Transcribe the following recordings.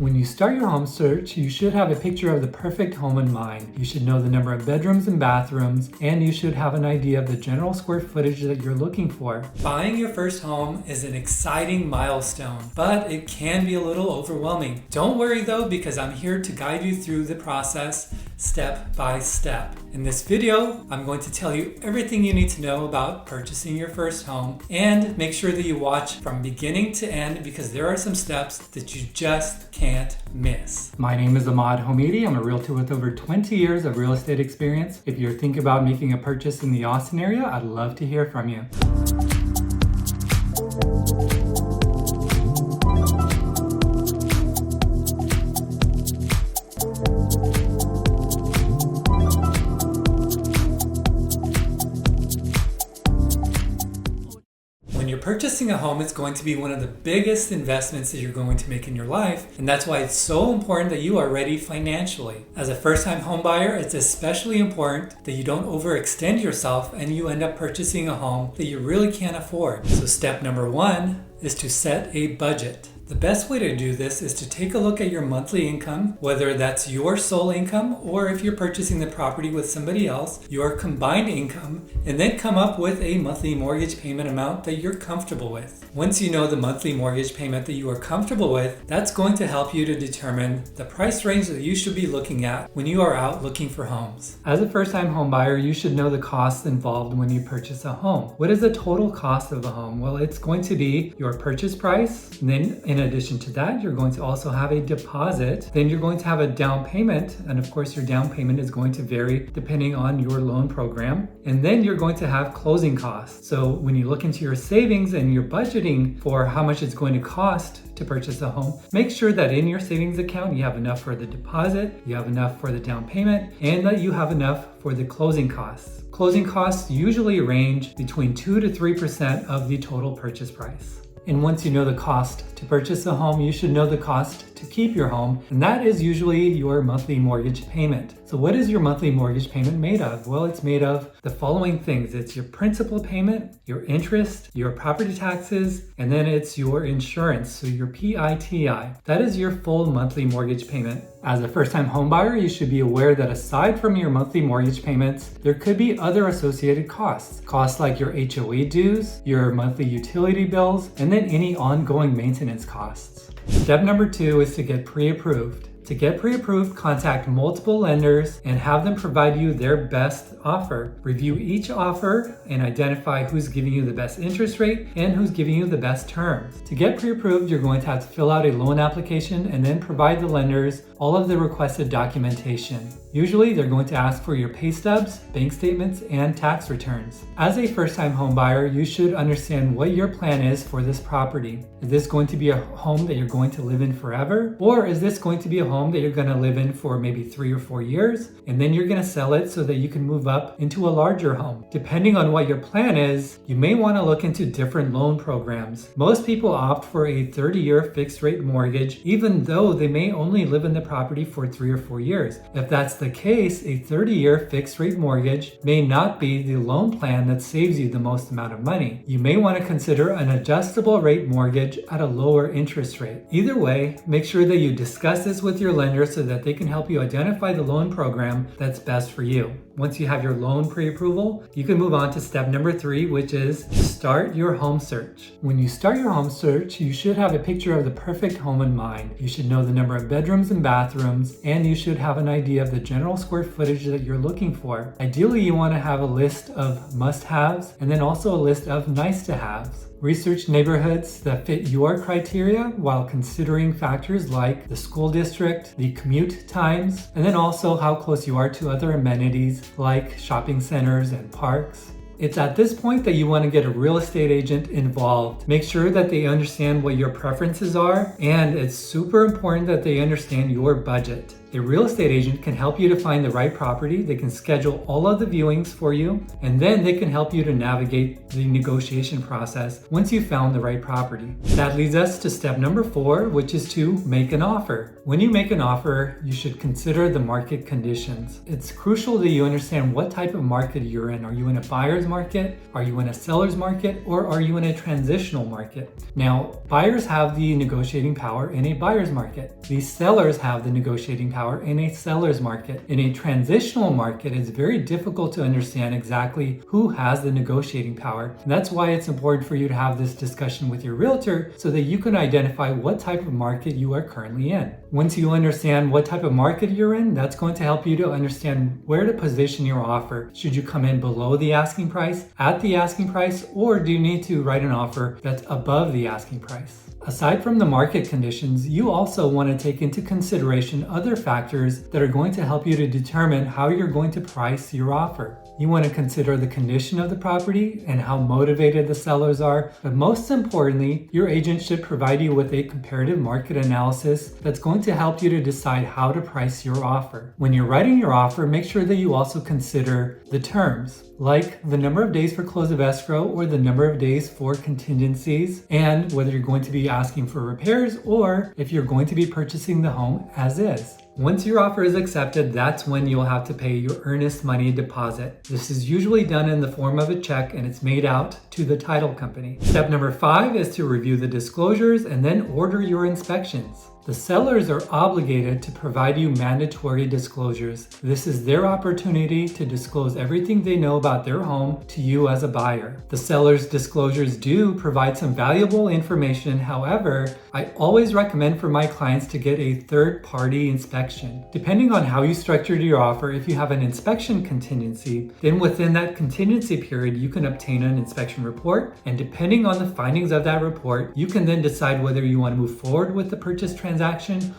When you start your home search, you should have a picture of the perfect home in mind. You should know the number of bedrooms and bathrooms, and you should have an idea of the general square footage that you're looking for. Buying your first home is an exciting milestone, but it can be a little overwhelming. Don't worry though, because I'm here to guide you through the process step by step. In this video, I'm going to tell you everything you need to know about purchasing your first home, and make sure that you watch from beginning to end because there are some steps that you just can't miss. My name is Ahmad.homidi. I'm a realtor with over 20 years of real estate experience. If you're thinking about making a purchase in the Austin area, I'd love to hear from you. When you're purchasing a home, it's going to be one of the biggest investments that you're going to make in your life, and that's why it's so important that you are ready financially. As a first-time home buyer, it's especially important that you don't overextend yourself and you end up purchasing a home that you really can't afford. So step number one is to set a budget. The best way to do this is to take a look at your monthly income, whether that's your sole income or if you're purchasing the property with somebody else, your combined income, and then come up with a monthly mortgage payment amount that you're comfortable with. Once you know the monthly mortgage payment that you are comfortable with, that's going to help you to determine the price range that you should be looking at when you are out looking for homes. As a first-time home buyer, you should know the costs involved when you purchase a home. What is the total cost of a home? Well, it's going to be your purchase price, and then in addition to that, you're going to also have a deposit. Then you're going to have a down payment. And of course, your down payment is going to vary depending on your loan program. And then you're going to have closing costs. So when you look into your savings and you're budgeting for how much it's going to cost to purchase a home, make sure that in your savings account, you have enough for the deposit, you have enough for the down payment, and that you have enough for the closing costs. Closing costs usually range between 2 to 3% of the total purchase price. And once you know the cost to purchase a home, you should know the cost to keep your home, and that is usually your monthly mortgage payment. So what is your monthly mortgage payment made of? Well, it's made of the following things. It's your principal payment, your interest, your property taxes, and then it's your insurance, so your PITI. That is your full monthly mortgage payment. As a first-time home buyer, you should be aware that aside from your monthly mortgage payments, there could be other associated costs. Costs like your HOA dues, your monthly utility bills, and then any ongoing maintenance costs. Step number 2 is to get pre-approved. To get pre-approved, contact multiple lenders and have them provide you their best offer. Review each offer and identify who's giving you the best interest rate and who's giving you the best terms. To get pre-approved, you're going to have to fill out a loan application and then provide the lenders all of the requested documentation. Usually, they're going to ask for your pay stubs, bank statements, and tax returns. As a first-time home buyer, you should understand what your plan is for this property. Is this going to be a home that you're going to live in forever? Or is this going to be a home that you're going to live in for maybe 3 or 4 years, and then you're going to sell it so that you can move up into a larger home? Depending on what your plan is, you may want to look into different loan programs. Most people opt for a 30-year fixed-rate mortgage, even though they may only live in the property for 3 or 4 years. If that's the case, a 30-year fixed-rate mortgage may not be the loan plan that saves you the most amount of money. You may want to consider an adjustable rate mortgage at a lower interest rate. Either way, make sure that you discuss this with your lender so that they can help you identify the loan program that's best for you. Once you have your loan pre-approval, you can move on to step number 3, which is start your home search. When you start your home search, you should have a picture of the perfect home in mind. You should know the number of bedrooms and bathrooms, and you should have an idea of the general square footage that you're looking for. Ideally, you want to have a list of must-haves and then also a list of nice-to-haves. Research neighborhoods that fit your criteria while considering factors like the school district, the commute times, and then also how close you are to other amenities like shopping centers and parks. It's at this point that you want to get a real estate agent involved. Make sure that they understand what your preferences are, and it's super important that they understand your budget. A real estate agent can help you to find the right property. They can schedule all of the viewings for you, and then they can help you to navigate the negotiation process once you've found the right property. That leads us to step number 4, which is to make an offer. When you make an offer, you should consider the market conditions. It's crucial that you understand what type of market you're in. Are you in a buyer's market? Are you in a seller's market? Or are you in a transitional market? Now, buyers have the negotiating power in a buyer's market. The sellers have the negotiating power in a seller's market. In a transitional market, it's very difficult to understand exactly who has the negotiating power. And that's why it's important for you to have this discussion with your realtor so that you can identify what type of market you are currently in. Once you understand what type of market you're in, that's going to help you to understand where to position your offer. Should you come in below the asking price, at the asking price, or do you need to write an offer that's above the asking price? Aside from the market conditions, you also want to take into consideration other factors that are going to help you to determine how you're going to price your offer. You want to consider the condition of the property and how motivated the sellers are, but most importantly, your agent should provide you with a comparative market analysis that's going to help you to decide how to price your offer. When you're writing your offer, make sure that you also consider the terms, like the number of days for close of escrow or the number of days for contingencies, and whether you're going to be asking for repairs or if you're going to be purchasing the home as is. Once your offer is accepted, that's when you'll have to pay your earnest money deposit. This is usually done in the form of a check and it's made out to the title company. Step number 5 is to review the disclosures and then order your inspections. The sellers are obligated to provide you mandatory disclosures. This is their opportunity to disclose everything they know about their home to you as a buyer. The seller's disclosures do provide some valuable information. However, I always recommend for my clients to get a third-party inspection. Depending on how you structured your offer, if you have an inspection contingency, then within that contingency period, you can obtain an inspection report. And depending on the findings of that report, you can then decide whether you want to move forward with the purchase transaction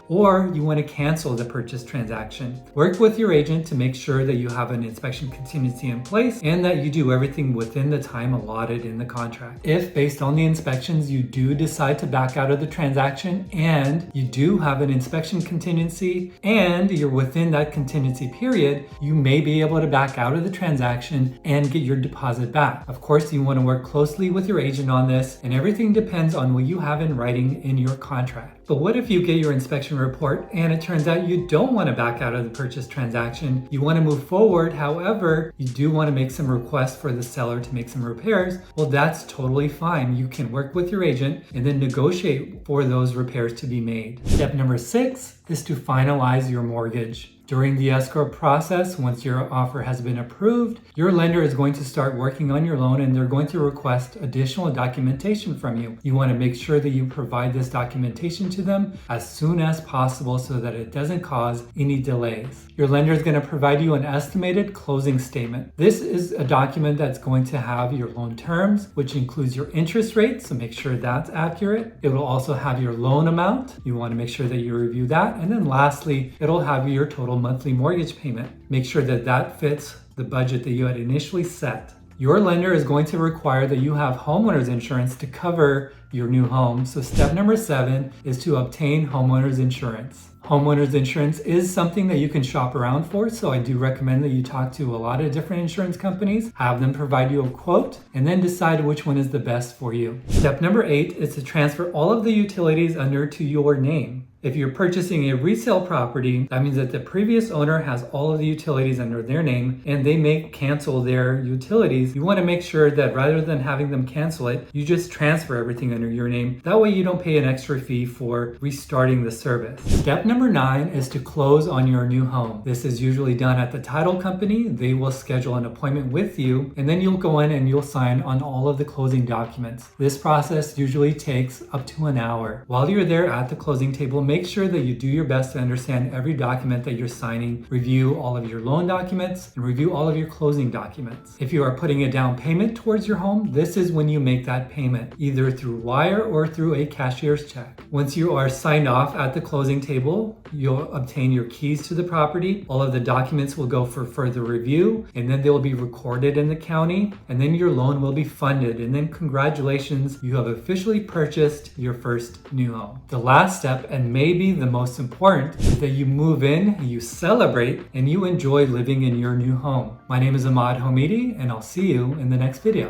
or you want to cancel the purchase transaction. Work with your agent to make sure that you have an inspection contingency in place and that you do everything within the time allotted in the contract. If based on the inspections you do decide to back out of the transaction and you do have an inspection contingency and you're within that contingency period, you may be able to back out of the transaction and get your deposit back. Of course, you want to work closely with your agent on this, and everything depends on what you have in writing in your contract. But what if you get your inspection report and it turns out you don't want to back out of the purchase transaction? You want to move forward, however, you do want to make some requests for the seller to make some repairs. Well, that's totally fine. You can work with your agent and then negotiate for those repairs to be made. Step number 6 is to finalize your mortgage. During the escrow process, once your offer has been approved, your lender is going to start working on your loan and they're going to request additional documentation from you. You want to make sure that you provide this documentation to them as soon as possible so that it doesn't cause any delays. Your lender is going to provide you an estimated closing statement. This is a document that's going to have your loan terms, which includes your interest rate, so make sure that's accurate. It will also have your loan amount. You want to make sure that you review that. And then lastly, it'll have your total monthly mortgage payment. Make sure that that fits the budget that you had initially set. Your lender is going to require that you have homeowners insurance to cover your new home. So step number 7 is to obtain homeowners insurance. Homeowners insurance is something that you can shop around for, so I do recommend that you talk to a lot of different insurance companies, have them provide you a quote, and then decide which one is the best for you. Step number 8 is to transfer all of the utilities under to your name. If you're purchasing a resale property, that means that the previous owner has all of the utilities under their name and they may cancel their utilities. You want to make sure that rather than having them cancel it, you just transfer everything under your name. That way you don't pay an extra fee for restarting the service. Step number 9 is to close on your new home. This is usually done at the title company. They will schedule an appointment with you and then you'll go in and you'll sign on all of the closing documents. This process usually takes up to an hour. While you're there at the closing table, make sure that you do your best to understand every document that you're signing, review all of your loan documents, and review all of your closing documents. If you are putting a down payment towards your home, this is when you make that payment, either through wire or through a cashier's check. Once you are signed off at the closing table, you'll obtain your keys to the property. All of the documents will go for further review, and then they will be recorded in the county, and then your loan will be funded. And then congratulations, you have officially purchased your first new home. The last step, and maybe the most important, is that you move in, you celebrate, and you enjoy living in your new home. My name is Ahmad.homidi, and I'll see you in the next video.